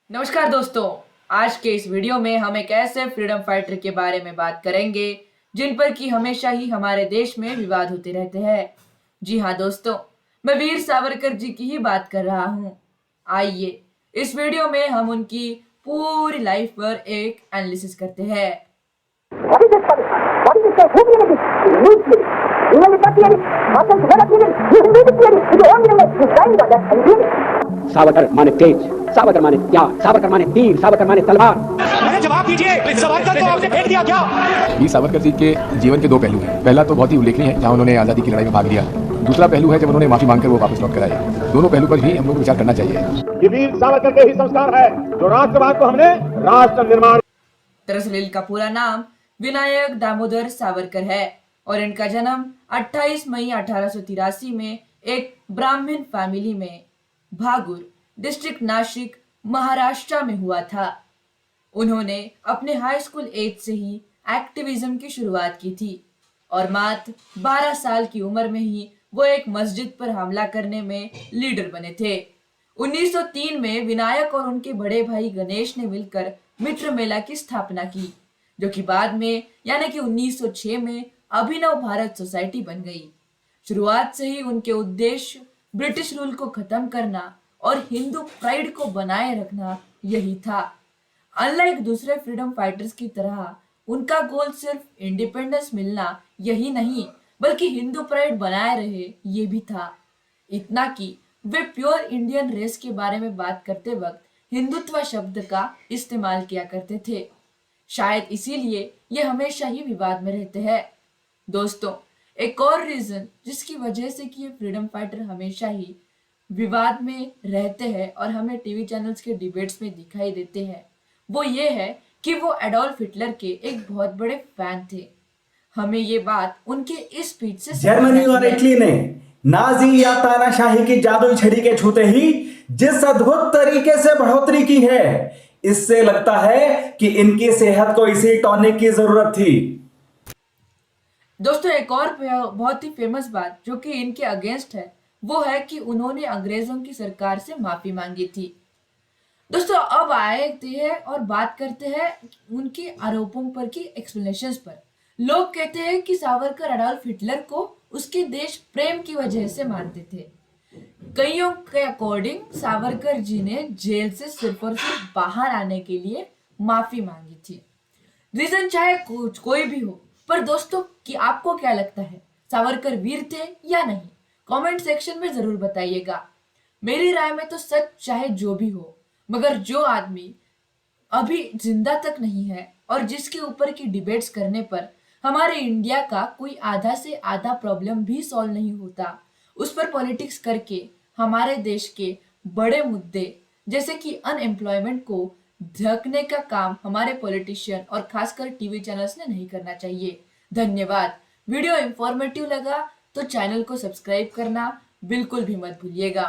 नमस्कार दोस्तों। आज के इस वीडियो में हम एक ऐसे फ्रीडम फाइटर के बारे में बात करेंगे जिन पर कि हमेशा ही हमारे देश में विवाद होते रहते हैं। जी हाँ दोस्तों, मैं वीर सावरकर जी की ही बात कर रहा हूँ। आइए इस वीडियो में हम उनकी पूरी लाइफ पर एक एनालिसिस करते हैं। सावरकर माने तेज, सावरकर माने त्याग, सावरकर माने तीर, सावरकर माने तलवार। मैंने जवाब दीजिए, इस सवाल का तो आपने फेंक दिया क्या? वीर सावरकर जी के जीवन के दो पहलू हैं। पहला तो बहुत ही उल्लेखनीय है, जहां उन्होंने आज़ादी की लड़ाई में भाग लिया। दूसरा पहलू है जब उन्होंने माफी मांगकर वो वापस लौट कर आए। दोनों पहलू पर भी हम लोग को विचार करना चाहिए। ये वीर सावरकर के ही संस्कार है जो राष्ट्रवाद को हमने राष्ट्र निर्माण। दरअसल इनका पूरा नाम विनायक दामोदर सावरकर है और इनका जन्म 28 मई 1883 में एक ब्राह्मण फैमिली में भागुर डिस्ट्रिक्ट नासिक महाराष्ट्र में हुआ था। उन्होंने अपने हाई स्कूल एज से ही एक्टिविज्म की शुरुआत की थी और मात्र 12 साल की उम्र में ही वो एक मस्जिद पर हमला करने में लीडर बने थे। 1903 में विनायक और उनके बड़े भाई गणेश ने मिलकर मित्र मेला की स्थापना की, जो कि बाद में यानी कि 1906 में अभिनव भारत सोसाइटी बन गई। शुरुआत से ही उनके उद्देश्य ब्रिटिश रूल को खत्म करना और हिंदू प्राइड को बनाए रखना यही था। अनलाइक दूसरे फ्रीडम फाइटर्स की तरह उनका गोल सिर्फ इंडिपेंडेंस मिलना यही नहीं, बल्कि हिंदू प्राइड बनाए रहे ये भी था। इतना कि वे प्योर इंडियन रेस के बारे में बात करते वक्त हिंदुत्व शब्द का इस्तेमाल किया करते थे। शायद इसीलिए ये हमेशा ही विवाद में रहते हैं। दोस्तों, एक और रीजन जिसकी वजह से कि ये फ्रीडम फाइटर हमेशा ही विवाद में रहते हैं और हमें टीवी चैनल्स के डिबेट्स में दिखाई देते हैं, वो ये है कि वो एडोल्फ हिटलर के एक बहुत बड़े फैन थे। हमें ये बात उनके इस स्पीच से जर्मनी और इटली ने नाजी या तानाशाही की जादुई छड़ी के छूते ही जिस अद्भुत तरीके से बढ़ोतरी की है, इससे लगता है कि इनकी सेहत को इसी टॉनिक की जरूरत थी। दोस्तों, एक और बहुत ही फेमस बात जो कि इनके अगेंस्ट है वो है कि उन्होंने अंग्रेजों की सरकार से माफी मांगी थी। दोस्तों, अब आए थे और बात करते हैं उनके आरोपों पर की एक्सप्लेनेशंस पर। लोग कहते हैं कि सावरकर एडोल्फ हिटलर को उसके देश प्रेम की वजह से मानते थे। कईयों के अकॉर्डिंग सावरकर जी ने जेल से सिर्फ और सिर्फ बाहर आने के लिए माफी मांगी थी। रीजन चाहे कोई भी हो, पर दोस्तों कि आपको क्या लगता है, सावरकर वीर थे या नहीं? कमेंट सेक्शन में जरूर बताइएगा। मेरी राय में तो सच चाहे जो भी हो, मगर जो आदमी अभी जिंदा तक नहीं है और जिसके ऊपर की डिबेट्स करने पर हमारे इंडिया का कोई आधा से आधा प्रॉब्लम भी सॉल्व नहीं होता, उस पर पॉलिटिक्स करके हमारे देश के बड़े मुद्दे जैसे कि अनएम्प्लॉयमेंट को ढकने का काम हमारे पॉलिटिशियन और खासकर टीवी चैनल्स ने नहीं करना चाहिए। धन्यवाद। वीडियो इंफॉर्मेटिव लगा तो चैनल को सब्सक्राइब करना बिल्कुल भी मत भूलिएगा।